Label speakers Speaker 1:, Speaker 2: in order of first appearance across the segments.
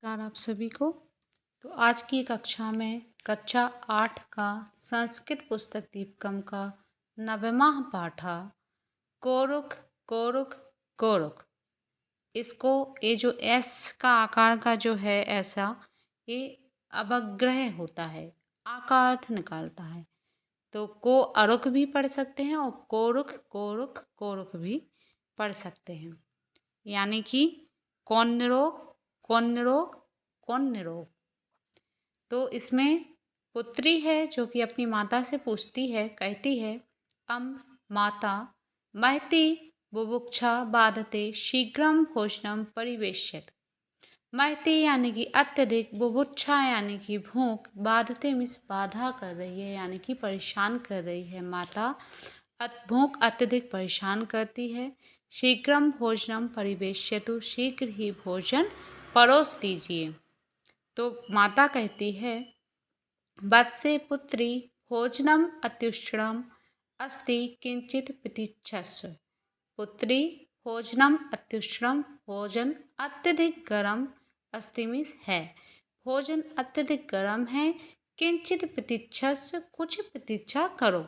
Speaker 1: नमस्कार आप सभी को। तो आज की कक्षा में कक्षा 8 का संस्कृत पुस्तक दीपकम का 9वां पाठ है कोरुख कोरुख कोरुख। इसको ये जो एस का आकार का जो है ऐसा ये अवग्रह होता है, आकार अर्थ निकालता है। तो को अरुख भी पढ़ सकते हैं और कोरुख कोरुख कोरुख भी पढ़ सकते हैं। यानी कि कौन निरोग कौन निरोग कौन निरोग। तो इसमें पुत्री है जो कि अपनी माता से पूछती है, कहती है अम्ब माता महती बुभुक्षा बाधते शीघ्रम भोजनम परिवेश्यत। महती यानी कि अत्यधिक, बुभुक्षा यानी कि भूख, बाधते मीन्स बाधा कर रही है यानी कि परेशान कर रही है माता। भूख अत्यधिक परेशान करती है। शीघ्रम भोजनम परिवेश्यतु, शीघ्र ही भोजन परोस दीजिए। तो माता कहती है वत्से पुत्री भोजनम अत्युष्णम अस्ति किंचित प्रतीक्षस्व। पुत्री भोजनम अत्युष्णम, भोजन अत्यधिक गर्म, अस्ति मीन्स है, भोजन अत्यधिक गर्म है, किंचित प्रतीक्षस्व कुछ प्रतीक्षा करो।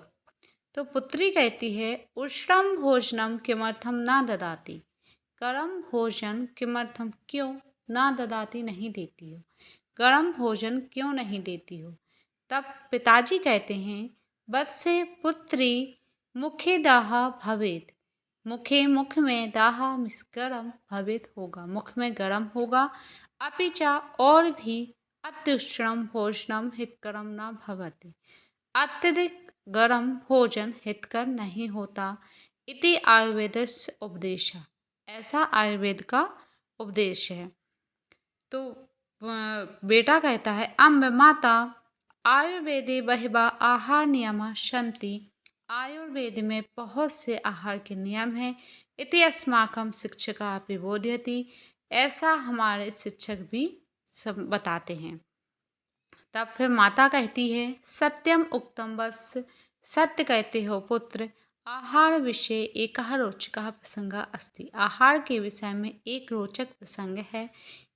Speaker 1: तो पुत्री कहती है उष्णम भोजनम किमर्थम ना ददाति, गर्म भोजन किमर्थम क्यों ना ददाति नहीं देती हो, गर्म भोजन क्यों नहीं देती हो। तब पिताजी कहते हैं वत्से पुत्री मुखे दाहा भवेत, मुखे मुख में दाहा मिस गरम भवेत होगा, मुख में गरम होगा। अपिचा और भी अत्युष्णम भोजनम हितकरम न भवति, अत्यधिक गर्म भोजन हितकर नहीं होता। इति आयुर्वेदस्य उपदेश, ऐसा आयुर्वेद का उपदेश है। तो बेटा कहता है अम्ब माता आयुर्वेदे बहिवा आहार नियम सन्ति, आयुर्वेद में बहुत से आहार के नियम हैं। इति अस्माकं शिक्षका अपि बोधयति, ऐसा हमारे शिक्षक भी सब बताते हैं। तब फिर माता कहती है सत्यम उक्तम वत्स, सत्य कहते हो पुत्र। आहार विषय एक रोचक प्रसंग अस्ति, आहार के विषय में एक रोचक प्रसंग है।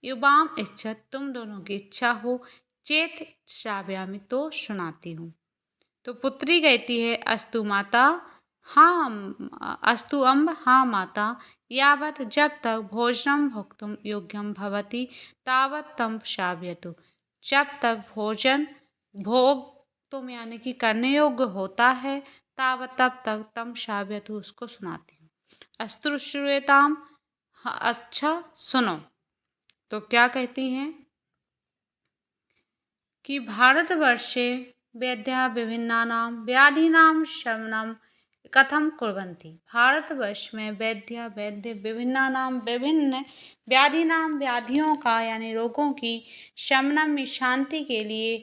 Speaker 1: युवाम इच्छत, तुम दोनों की इच्छा हो, चेत श्राव्यामि तो सुनाती हूँ। तो पुत्री कहती है अस्तु माता, हाँ अस्तु अम्ब, हाँ माता, यावत जब तक भोजनम भोक्तुम योग्यम भवति तावत तम श्राव्यतु, जब तक भोजन भोग तुम यानी कि करने योग्य होता है तावत तब तक तम श्राव्यतु, उसको सुनाती हूँ। अस्तु श्रूयताम, हाँ अच्छा सुनो। तो क्या कहती हैं कि भारतवर्षे वैद्या विभिन्नानां व्याधीनां शमनं कथम कुर्वन्ति, भारतवर्ष में वैद्य विभिन्नानां विभिन्न व्याधीनां व्याधियों का यानी रोगों की शमनम में शांति के लिए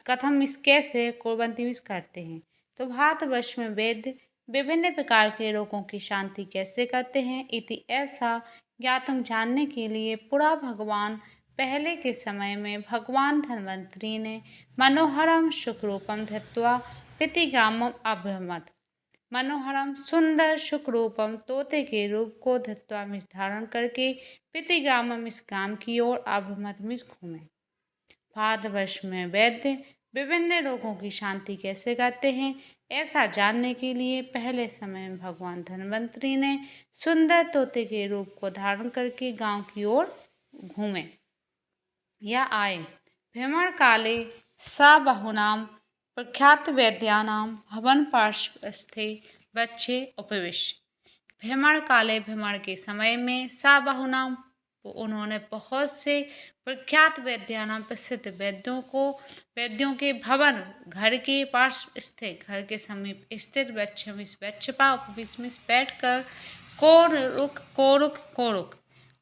Speaker 1: कथम मिस कैसे कुर्वन्ति मिस करते हैं। तो भारतवर्ष में वैद्य विभिन्न प्रकार के रोगों की शांति कैसे करते हैं। इति ऐसा ज्ञातम जानने के लिए पुरा भगवान, पहले के समय में भगवान धन्वंतरी ने मनोहरम शुक्रूपम धत्वा पितिग्रामम अभ्रमत, मनोहरम सुंदर शुक्रूपम तोते के रूप को धत्वा मिस धारण करके पितिग्रामम इस ग्राम की ओर अभ्रमत मिस घूमे। भारतवर्ष में वैद्य विभिन्न रोगों की शांति कैसे करते हैं, ऐसा जानने के लिए पहले समय में भगवान धन्वंतरी ने सुंदर तोते के रूप को धारण करके गांव की ओर घूमे या आए। भ्रमण काले सा बहुनाम प्रख्यात वैद्यानां भवन पार्श्वस्थे बच्चे उपविश्य, भ्रमण काले भ्रमण के समय में सा बहुनाम, उन्होंने बहुत से प्रख्यात वैद्यानाम प्रसिद्ध वैद्यों के भवन, घर के पास स्थित, घर के समीप स्थित वृक्षपा उपविष्ट बैठकर कोरुख कोरुख कोरुख,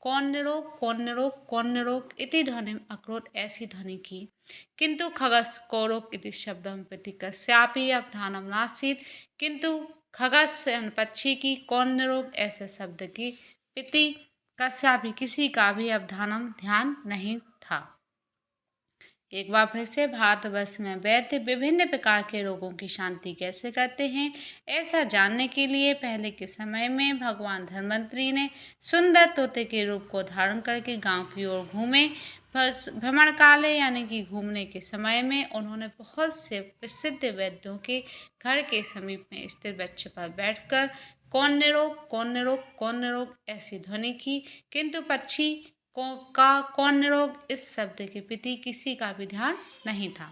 Speaker 1: कौन निरोग कौन निरोग कौन निरोग इति ध्वनिम अकरोत्, ऐसी ध्वनि की। किंतु खगस कौरुक इति शब्दम प्रति कस्यापि अवधानम नासीत, किंतु खगस पक्षी की कौन निरोग ऐसे शब्द की प्रति कस्यापि किसी का भी अवधानम ध्यान नहीं था। एक बार फिर से भारतवर्ष में वैद्य विभिन्न प्रकार के रोगों की शांति कैसे करते हैं, ऐसा जानने के लिए पहले के समय में भगवान धन्वंतरी ने सुंदर तोते के रूप को धारण करके गांव की ओर घूमे। भ्रमण काले यानी कि घूमने के समय में उन्होंने बहुत से प्रसिद्ध वैद्यों के घर के समीप में स्थित वृक्ष पर बैठकर कौन निरोग, कौन निरोग, कौन निरोग ऐसी ध्वनि की, किंतु पक्षी कौन निरोग इस शब्द के प्रति किसी का भी ध्यान नहीं था।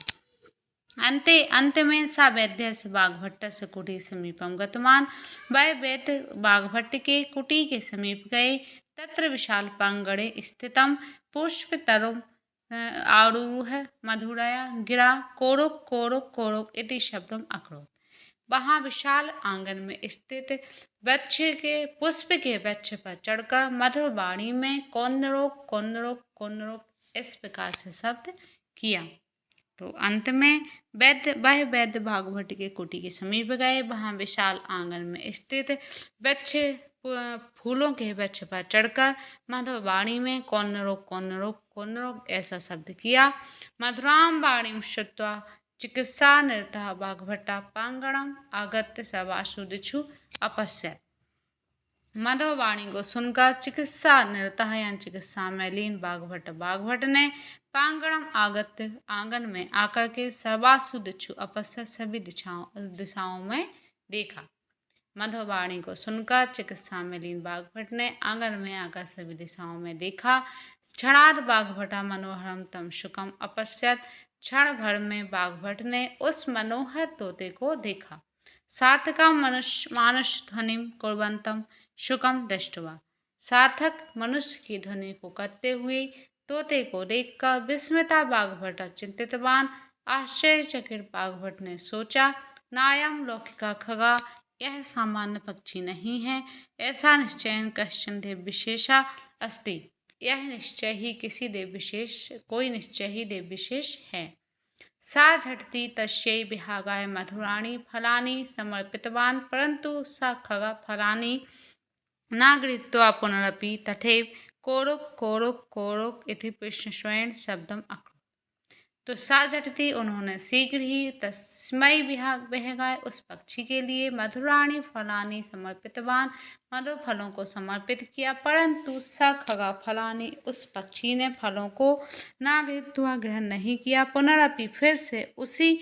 Speaker 1: अंत में सा वैद्य से बाघभट्ट से कुटी समीपम गतवान। वह वैद्य बाघभट्ट के कुटी के समीप गए। तत्र विशाल प्रांगणे स्थितम पुष्पतरुम आरूढ़ मधुरया गिरा कोरुक कोरुक कोरुक इति शब्दम अकरोत्। वहां विशाल आंगन में स्थित वृक्ष के पुष्प के वृक्ष पर चढ़कर मधुर वाणी में कौन निरोग, कौन निरोग, कौन निरोग इस प्रकार से शब्द किया। तो अंत में वैद्य बाघभट्ट के कुटी के समीप गए। वहां विशाल आंगन में स्थित वृक्ष फूलों के वृक्ष पर चढ़कर मधुर वाणी में कौन निरोग, कौन निरोग, कौन निरोग ऐसा शब्द किया। मधुराम वाणी श्रुत्वा चिकित्सा निरतः बाघभट्टा प्रांगणम आगत्य सवासु दिक्षु अपश्यत्। मधुर वाणी को सुनकर चिकित्सा निरतः यानी चिकित्सा में लीन बाघभट्ट ने प्रांगणम आगत्य आंगन में आकर के सर्वासु दिक्षु अपश्यत् सभी दिशाओं में देखा। मधुवाणी को सुनकर चिकित्सा में लीन बाघभट्ट ने आंगन में आकर सभी दिशाओं में देखा। क्षणाद बाघभट्टा मनोहरम तम शुकम अपश्यत्। क्षण भर में बाघभट्ट ने उस मनोहर तोते को देखा। सार्थकम मानुष ध्वनिम कुर्वन्तम शुकम दृष्ट्वा। सार्थक मनुष्य की ध्वनि को करते हुए तोते को देखकर विस्मिता बाघभट्ट चिंतितवान। आश्चर्यचकित बाघभट्ट ने सोचा, नायम लौकिका खगा, यह सामान्य पक्षी नहीं है, ऐसा निश्चयन कश्चन देव विशेषा अस्ति। यह निश्चय ही कोई निश्चय ही देव विशेष है। सा झटति तस्यै विहागाय मधुराणि फलानि समर्पितवान परंतु सा खगा फलानि न गृहीत्वा पुनरपि तथैव कोरुक कोरुक कोरुक इति प्रश्न स्वयं शब्दम अकरोत्। तो सा झटति उन्होंने शीघ्र ही तस्मै विहागाय उस पक्षी के लिए मधुराणि फलानि समर्पितवान मधुर फलों को समर्पित किया परंतु सा खगा फलानि उस पक्षी ने फलों को ना गृहीत्वा ग्रहण नहीं किया। पुनरपि फिर से उसी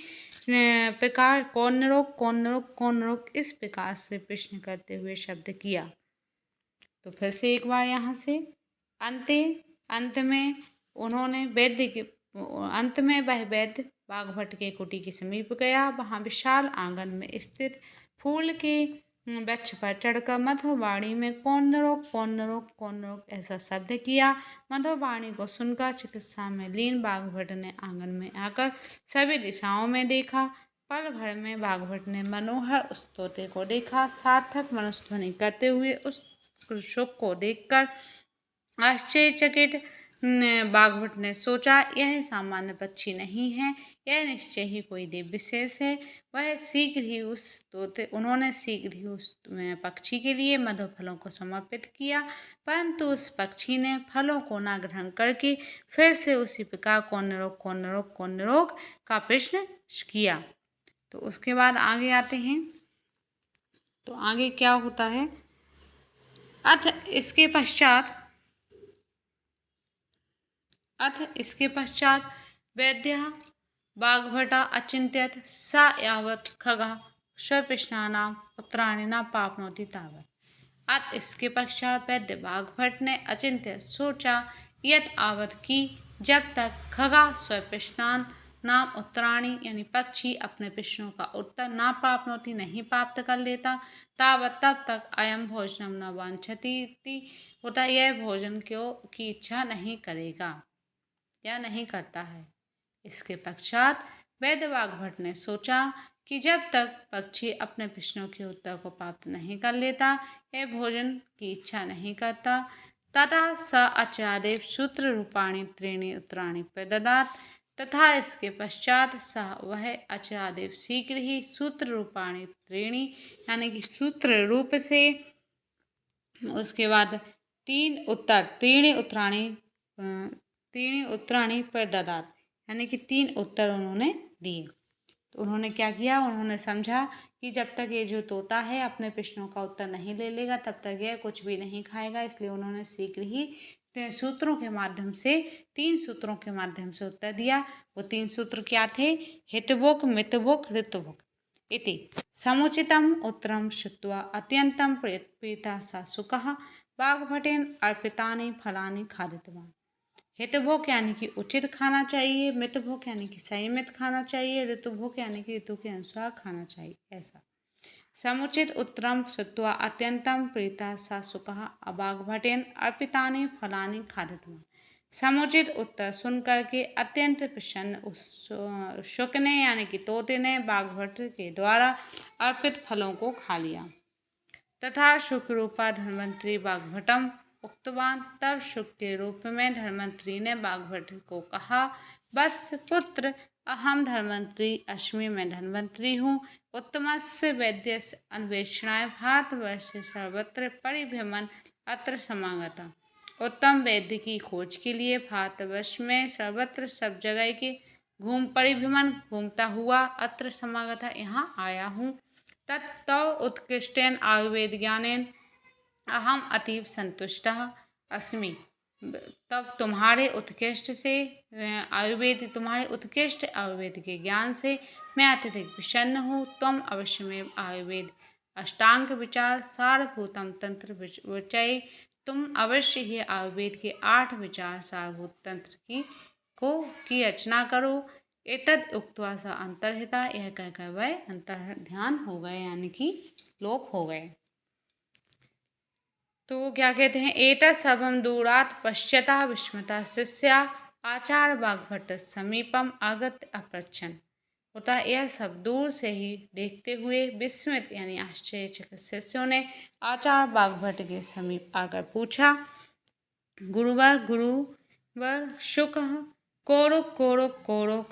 Speaker 1: प्रकार कौन निरोग, कौन निरोग, कौन निरोग इस प्रकार से प्रश्न करते हुए शब्द किया। तो फिर से एक बार यहाँ से अंत में वह वैद्य बाघभट्ट के कुटी के समीप गया। वहां विशाल आंगन में स्थित फूल के वृक्ष पर चढ़कर मधुर वाणी में कौन निरोग, कौन निरोग, कौन निरोग ऐसा शब्द किया। मधुर वाणी को सुनकर चिकित्सा में लीन बाघभट्ट ने आंगन में आकर सभी दिशाओं में देखा। पल भर में बाघभट्ट ने मनोहर उस तोते को देखा। सार्थक मनुष्य ध्वनि करते हुए उस शुक को देखकर आश्चर्यचकित बाघभट्ट ने सोचा, यह सामान्य पक्षी नहीं है, यह निश्चय ही कोई देव विशेष है। उन्होंने शीघ्र ही उस पक्षी के लिए मधुर फलों को समर्पित किया परंतु उस पक्षी ने फलों को न ग्रहण करके फिर से उसी प्रकार कौन निरोग, कौन निरोग, कौन निरोग का प्रश्न किया। तो उसके बाद आगे आते हैं। तो आगे क्या होता है, अथ इसके पश्चात वैद्यः बाघभट्टा अचिंत्यत सा यावत् खगः स्वप्रश्नानाम् उत्तराणि न प्राप्नोति तावत्। अत इसके पश्चात वैद्य बाघभट्ट ने अचिंत्य सोचा यत आवत की जब तक खगा स्वप्रश्नान नाम उत्तराणी यानी पक्षी अपने प्रश्नों का उत्तर ना प्राप्नोति नहीं प्राप्त कर लेता तावत तब तक अयम भोजनम न वांछति होता यह भोजन की इच्छा नहीं करेगा या नहीं करता है। इसके पश्चात वैद्य बाघभट्ट ने सोचा कि जब तक पक्षी अपने प्रश्नों के उत्तर को प्राप्त नहीं कर लेता यह भोजन की इच्छा नहीं करता। तथा स आचार्य सूत्र रूपाणी त्रीणि उत्तराणि प्रददात। तथा इसके पश्चात वह आचार्य शीघ्र ही सूत्र रूपाणी त्रीणि यानी कि सूत्र रूप से उसके बाद तीन उत्तराणि प्रददात यानी कि 3 उत्तर उन्होंने दिए। तो उन्होंने क्या किया, उन्होंने समझा कि जब तक ये जो तोता है अपने प्रश्नों का उत्तर नहीं ले लेगा तब तक यह कुछ भी नहीं खाएगा। इसलिए उन्होंने शीघ्र ही सूत्रों के माध्यम से 3 सूत्रों के माध्यम से उत्तर दिया। वो 3 सूत्र क्या थे? हितभुक् मितभुक् ऋतुभुक् इति समुचितम उत्तरम श्रुत्वा अत्यंतम प्रीता स शुकः वाग्भटेन अर्पितानि फलानि खादितवान्। हितभोग यानी कि उचित खाना चाहिए, मितभोग यानी कि संयमित खाना चाहिए, ऋतुभोग यानी कि ऋतु के अनुसार खाना चाहिए। ऐसा समुचित उत्तरम श्रुत्वा अत्यंतम प्रीता स शुकः वाग्भटेन अर्पितानि फलानि खादितवान्। समुचित उत्तर सुन करके अत्यंत प्रसन्न उस शुक ने यानी कि तोते ने बाघभट के द्वारा अर्पित फलों को खा लिया। तथा शुक रूपा धन्वंतरी बाघभटम उक्तवान। तब शुक के रूप में धन्वंतरी ने बाघभट को कहा, वत्स पुत्र अहम धन्वंतरी अस्मि, मैं धन्वंतरी हूँ। उत्तमस्य वैद्यस्य अन्वेषणाय भारतवर्षे सर्वत्र परिभ्रमण अत्र समागता। उत्तम वैद्य की खोज के लिए भारतवर्ष में सर्वत्र सब जगह के परिभ्रमण घूमता हुआ अत्र समागता यहाँ आया हूँ। तत्तो उत्कृष्टेन आयुर्वेद ज्ञानेन अहम अतीव संतुष्टः अस्मि। तब तुम्हारे उत्कृष्ट आयुर्वेद के ज्ञान से मैं अत्यधिक प्रसन्न हूँ। तुम अवश्य में आयुर्वेद अष्टांग विचार सारभूतम तंत्र विचय, तुम अवश्य ही आयुर्वेद के 8 विचार सारभूत तंत्र की रचना करो। एतद उक्त्वा स अंतर्हिता, यह कहकर वह अंतर ध्यान हो गए यानी कि लोप हो गए। तो क्या कहते हैं, एतत् सर्वं दूरात् पश्यता विस्मिता शिष्या आचार्य बाघभट्ट समीपम आगत अपृच्छन्। होता यह सब दूर से ही देखते हुए विस्मित यानी आश्चर्यचकित शिष्यों ने आचार्य बाघभट्ट के समीप आकर पूछा, गुरुवर शुक कोरुक कोरुक कोरुक,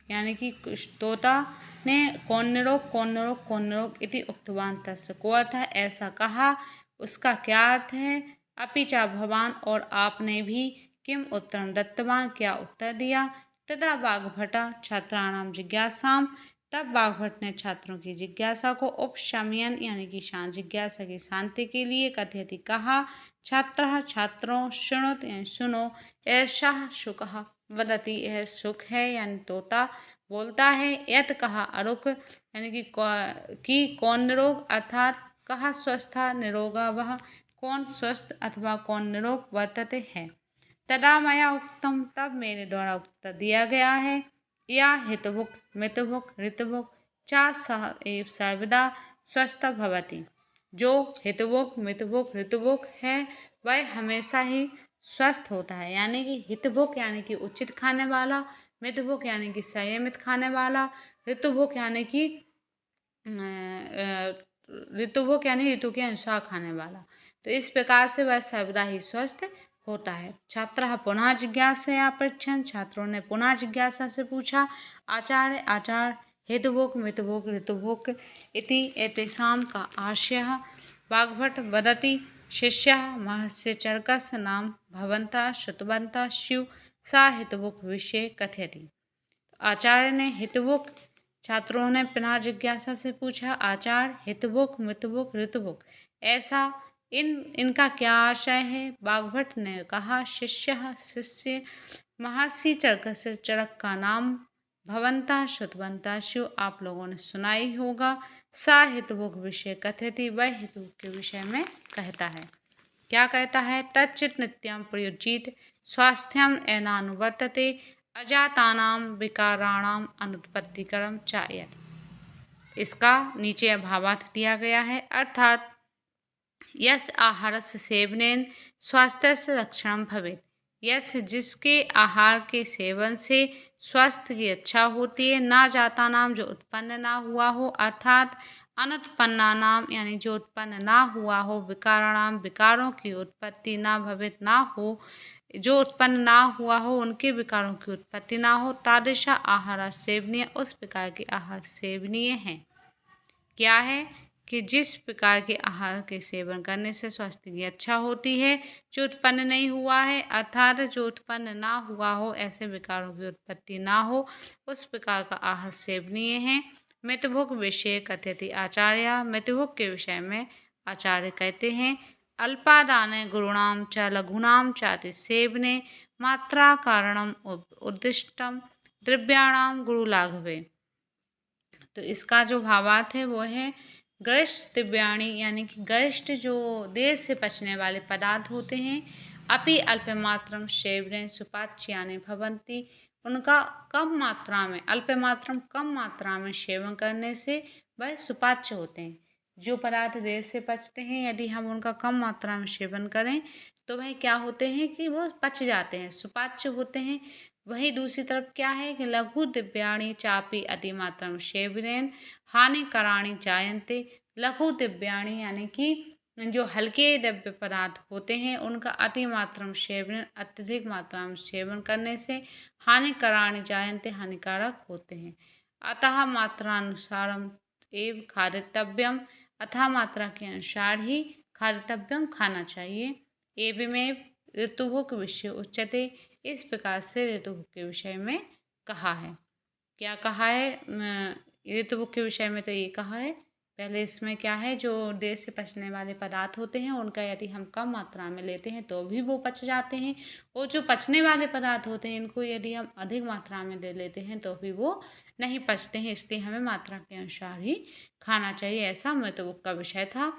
Speaker 1: यानी कि तोता ने कौन निरोग इति उक्तवान। तस्य को अर्थ है, ऐसा कहा, उसका क्या अर्थ है? अपिचा भवान, और आपने भी किम उत्तरम दत्तवान, क्या उत्तर दिया? तथा बाघभट्टा छात्राणाम जिज्ञासाम, तब बाघभट्ट ने छात्रों की जिज्ञासा को उपशमयन यानी कि जिज्ञासा की शांति के लिए कथयति कहा। छात्रः छात्रों, शृणुत यानी सुनो, ऐसा शुकः वदति, यह सुख है यानी तोता बोलता है। यत कहा अरुक यानी कि कौन निरोग, अर्थात कहा स्वस्था निरोगा, वह कौन स्वस्थ अथवा कौन निरोग वर्तते है। तदा मया उक्तम, तब मेरे द्वारा उत्तर दिया गया है, या हितभुक् मितभुक् ऋतुभुक् चा सह एव सर्वदा स्वस्थ भवति। जो हितभुक् मितभुक् ऋतुभुक् है वह हमेशा ही स्वस्थ होता है। यानी कि हितभुक् यानी कि उचित खाने वाला, मितभुक् यानी कि संयमित खाने वाला, ऋतुभुक् यानी कि ऋतु के अनुसार खाने वाला। तो इस प्रकार से वह सर्वदा ही स्वस्थ होता है। छात्रः पुनः जिज्ञासया पृच्छन्, छात्रों ने पुनः जिज्ञासा से पूछा, आचार्य हितभुक् मितभुक् ऋतुभुक् इति एतेषां का आशयः। बाघभट्ट वदति, शिष्यः महर्षि चरकस्य नाम भवन्तः श्रुतवन्तः स्युः, सा हितभुक् विषये कथयति। आचार्य ने हितभुक्, छात्रों ने पुनः जिज्ञासा से पूछा, आचार्य हितभुक् मितभुक् ऋतुभुक् ऐसा इनका क्या आशय है? बाघभट्ट ने कहा, शिष्य महर्षि चरक का नाम भवन्तः श्रुतवन्तः स्युः, आप लोगों ने सुना ही होगा। सा हितभुक् विषय कथयति, वह हितभुक् के विषय में कहता है। क्या कहता है? तच्चित् नित्यं प्रयुज्येत स्वास्थ्यम एनानुवर्तते अजातानां विकाराणाम अनुत्पत्तिकरम चायत। इसका नीचे भावार्थ दिया गया है, अर्थात यस आहारस्य सेवनेन स्वास्थ्यस्य रक्षणं भवेत्। यस जिसके आहार के सेवन से स्वास्थ्य की रक्षा होती है, ना जाता नाम जो उत्पन्न ना हुआ हो, अर्थात अनुत्पन्ना नाम यानी जो उत्पन्न ना हुआ हो, विकाराणाम विकारों की उत्पत्ति ना भवेत ना हो, जो उत्पन्न ना हुआ हो उनके विकारों की उत्पत्ति ना हो, तादृशा आहार सेवनीय, उस प्रकार के आहार सेवनीय हैं। क्या है कि जिस प्रकार के आहार के सेवन करने से स्वास्थ्य की अच्छा होती है, जो उत्पन्न नहीं हुआ है, अर्थात जो उत्पन्न ना हुआ हो, ऐसे विकारों की उत्पत्ति ना हो, उस प्रकार का आहार सेवनीय है। मितभुक विषय कथयति आचार्य। मितभुक के विषय में आचार्य कहते हैं, अल्पादाने गुरुणाम च लघूनाम चाति सेवने मात्रा कारणम उद्दिष्टम द्रव्याणाम गुरु लाघवे। तो इसका जो भावार्थ है वो है, गरिष्ठ दिव्याणी यानी कि गरिष्ठ जो देर से पचने वाले पदार्थ होते हैं, अपि अल्पमात्रम सेवने सुपाच्यानि भवन्ति, उनका कम मात्रा में, अल्पमात्रम कम मात्रा में सेवन करने से वह सुपाच्य होते हैं। जो पदार्थ देर से पचते हैं, यदि हम उनका कम मात्रा में सेवन करें तो वह क्या होते हैं कि वो पच जाते हैं, सुपाच्य होते हैं। वही दूसरी तरफ क्या है कि लघु दिव्याणी चापी अतिमात्रम सेवनेन हानिकराणि जायन्ते। लघु दिव्याणी यानी कि जो हल्के द्रव्य पदार्थ होते हैं, उनका अतिमात्रम सेवन, अत्यधिक मात्रा में सेवन करने से हानिकराणि जायन्ते, हानिकारक होते हैं। अतः मात्रानुसारम एव खादितव्यम, अतः मात्रा के अनुसार ही खादितव्यम, खाना चाहिए। एवमेव ऋतुभुक विषय उच्यते, इस प्रकार से ऋतुभुक के विषय में कहा है। क्या कहा है ऋतुभुक के विषय में? तो ये कहा है, पहले इसमें क्या है, जो देर से पचने वाले पदार्थ होते हैं उनका यदि हम कम मात्रा में लेते हैं तो भी वो पच जाते हैं, और जो पचने वाले पदार्थ होते हैं इनको यदि हम अधिक मात्रा में ले लेते हैं तो भी वो नहीं पचते हैं, इसलिए हमें मात्रा के अनुसार ही खाना चाहिए। ऐसा ऋतुभुक का विषय था।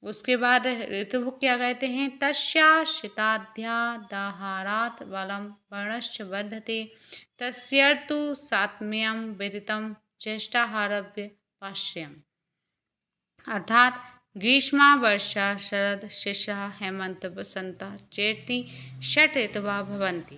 Speaker 1: उसके बाद ऋतुभुक क्या कहते हैं, तस्याशिताद्यादाहारात् बलं वर्णश्च वर्धते तस्यर्तु सात्म्यं विदितं ज्येष्ठाहारभ्य पाश्यम्। अर्थात ग्रीष्मा वर्षा शरद शिशिर हेमंत वसंत चेति षट ऋतवः भवन्ति।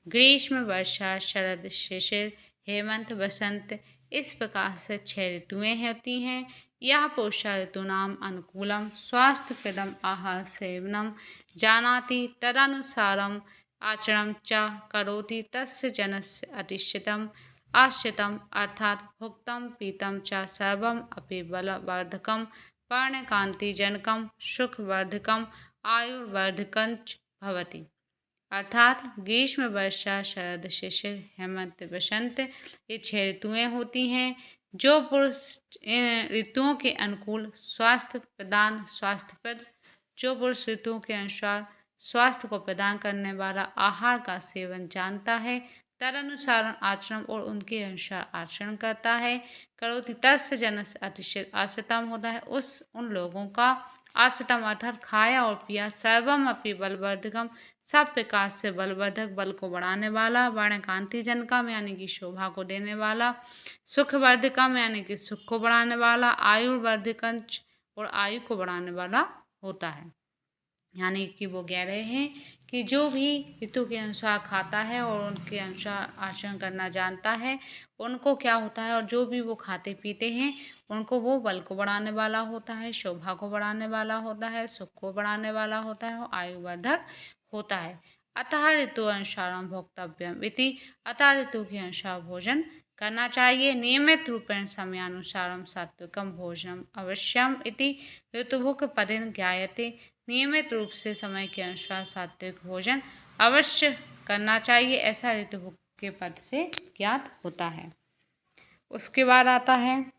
Speaker 1: ग्रीष्म वर्षा शरद शिशिर हेमंत वसंत, इस प्रकार से 6 ऋतुएं होती हैं। यह पुरुषा ऋतूनाम अनुकूलम स्वास्थ्यप्रदम आहार सेवनम जानाति तदनुसारम आचरणं च करोति तस्य जनस्य अतिष्ठितम आश्रितम, अर्थात भुक्तम पीतम च सर्वम अपि बलवर्धकम पर्णकांतिजनकम सुखवर्धकम आयुर्वर्धकंच भवति। अर्थात ग्रीष्म वर्षा शरद शिशिर हेमंत वसंत, ये 6 ऋतुएं होती हैं। जो पुरुष इन ऋतुओं के अनुकूल स्वास्थ्य प्रदान, स्वास्थ्यप्रद, जो पुरुष ऋतुओं के अनुसार स्वास्थ्य को प्रदान करने वाला आहार का सेवन जानता है, तदनुसार आचरण और उनके अनुसार आचरण करता है, करोति तस्य जनस्य अतिशय आश्रितम होता है उन लोगों का, आश्रितम अर्थात खाया और पिया, सर्वम अपि बलवर्धकम, सब प्रकार से बलवर्धक, बल को बढ़ाने वाला, वर्णकांति जनकम यानी कि शोभा को देने वाला, सुखवर्धकम यानी कि सुख को बढ़ाने वाला, आयुर्वर्धकंच और आयु को बढ़ाने वाला होता है। यानी कि वो कह रहे हैं कि जो भी ऋतु के अनुसार खाता है और उनके अनुसार आचरण करना जानता है, उनको क्या होता है, और जो भी वो खाते पीते हैं उनको वो बल को बढ़ाने वाला होता है, शोभा को बढ़ाने वाला होता है, सुख को बढ़ाने वाला होता है और आयुवर्धक होता है। अतः ऋतु अनुसारम भोक्तव्यम इति, अतः ऋतु के अनुसार भोजन करना चाहिए। नियमित रूपेण समयानुसारम सात्विकम भोजनम अवश्यम इति ऋतुभुक पदेन ज्ञायते, नियमित रूप से समय के अनुसार सात्विक भोजन अवश्य करना चाहिए, ऐसा ऋतुभुक के पद से ज्ञात होता है। उसके बाद आता है,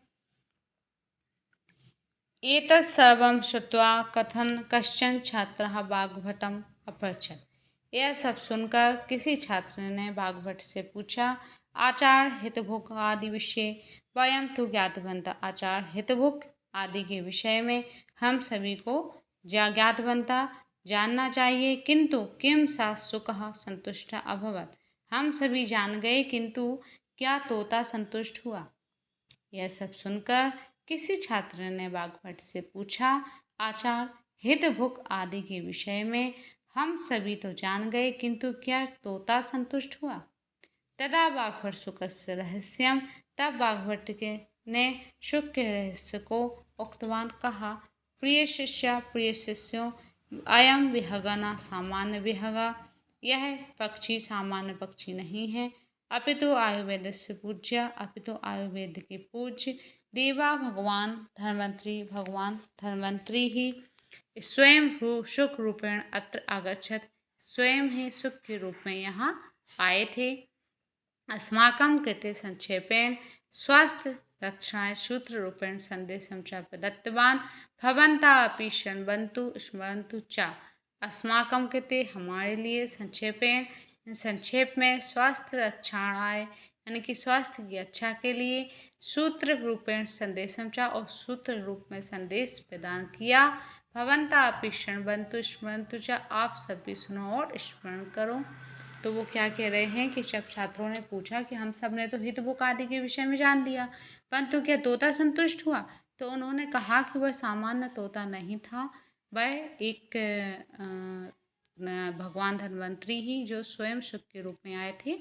Speaker 1: एतत् सर्वं श्रुत्वा कथन कश्चन छात्रः वाग्भटम् अपृच्छत्। यह सब सुनकर किसी छात्र ने वाग्भट से पूछा, आचार्य हितभुक आदि विषय वयं तु ज्ञातवन्तः। आचार्य हितभुक आदि के विषय में हम सभी को ज्ञातवन्तः, जानना चाहिए, किंतु किम सा सुखः संतुष्ट अभवत्, हम सभी जान गए किंतु क्या तोता संतुष्ट हुआ। यह सब सुनकर किसी छात्र ने वाग्भट से पूछा, आचार्य हितभुक आदि के विषय में हम सभी तो जान गए किंतु क्या तोता संतुष्ट हुआ। तदा वाग्भट सुखस्य रहस्यम, तब वाग्भट ने सुख के रहस्य को उक्तवान कहा, प्रिय शिष्य, प्रिय शिष्यों, अयम विहगा न सामान्य विहगा, यह पक्षी सामान्य पक्षी नहीं है, अपितु आयुर्वेदस्य पूज्य, अपितु आयुर्वेद के पूज्य। देवा भगवान धन्वंतरी ही स्वयं सुख रूपेण अत्र आगच्छत, स्वयं ही सुख के रूप में यहाँ आए थे। अस्माकं कृते संक्षेपेण स्वास्थ्य रक्षाय सूत्र रूपेण संदेशं च प्रदत्तवान्, भवन्तः अपि शृण्वन्तु स्मरन्तु च। अस्माकं कृते हमारे लिए संक्षेप में स्वास्थ्य रक्षाणाय यानी कि स्वास्थ्य की अच्छा के लिए सूत्र रूपेण संदेशम चा और सूत्र रूप में संदेश प्रदान किया। भवन्तः अपि शृण्वन्तु स्मरन्तु च, आप सभी सुनो और स्मरण करो। तो वो क्या कह रहे हैं कि जब छात्रों ने पूछा कि हम सब ने तो हित बुक आदि के विषय में जान लिया, परंतु क्या तोता संतुष्ट हुआ? तो उन्होंने कहा कि वह सामान्य तोता नहीं था, वह एक भगवान धन्वंतरी ही जो स्वयं सुख के रूप में आए थे,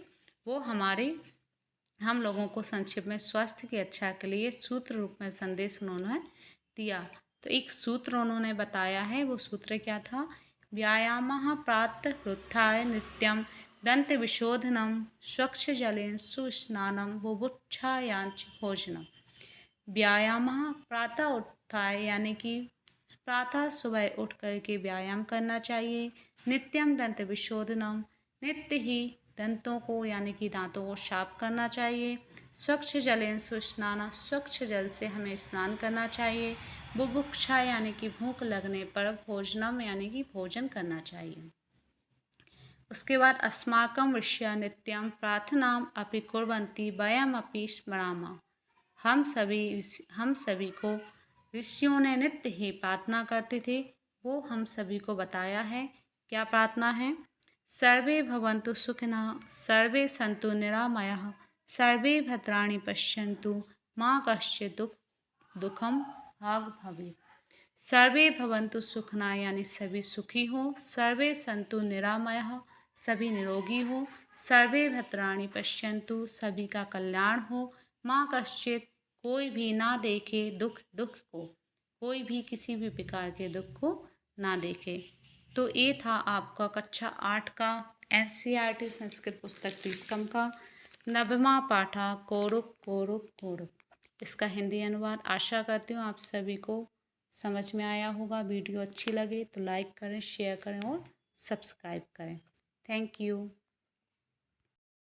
Speaker 1: वो हम लोगों को संक्षेप में स्वास्थ्य की अच्छा के लिए सूत्र रूप में संदेश उन्होंने दिया। तो एक सूत्र उन्होंने बताया है, वो सूत्र क्या था? व्यायामः प्रातः उत्थाय नित्यं दंत विशोधनम स्वच्छ जलेन सुस्नानम बुभुक्षायाञ्च भोजनम। व्यायामः प्रातः उत्थाय यानी कि प्रातः सुबह उठ कर के व्यायाम करना चाहिए। नित्यम दंत विशोधनम, नित्य ही दंतों को यानी कि दांतों को साफ करना चाहिए। स्वच्छ जलेन सुस्नाना, स्वच्छ जल से हमें स्नान करना चाहिए। बुभुक्षा यानी कि भूख लगने पर भोजनम यानी कि भोजन करना चाहिए। उसके बाद अस्माकं ऋषयः नित्यं प्रार्थनाम अपि कुर्वन्ति वयम अपि स्मरामः। हम सभी को ऋषियों ने नित्य ही प्रार्थना करते थे, वो हम सभी को बताया है। क्या प्रार्थना है? सर्वे भवन्तु सुखिनः, सर्वे सन्तु निरामयाः, सर्वे भद्राणि पश्यन्तु, मा कश्चित् दुःखम भाग भवेत्। सर्वे भवन्तु सुखिनः यानी सभी सुखी हो, सर्वे सन्तु निरामयाः सभी निरोगी हो, सर्वे भद्राणि पश्यन्तु सभी का कल्याण हो, माँ कश्चित कोई भी ना देखे दुख को, कोई भी किसी भी प्रकार के दुख को ना देखे। तो ये था आपका कक्षा 8 का NCERT संस्कृत पुस्तक दीपकम का 9वां पाठा कौरुक कौरुक कौरुक। इसका हिंदी अनुवाद आशा करती हूँ आप सभी को समझ में आया होगा। वीडियो अच्छी लगे तो लाइक करें, शेयर करें और सब्सक्राइब करें। Thank you.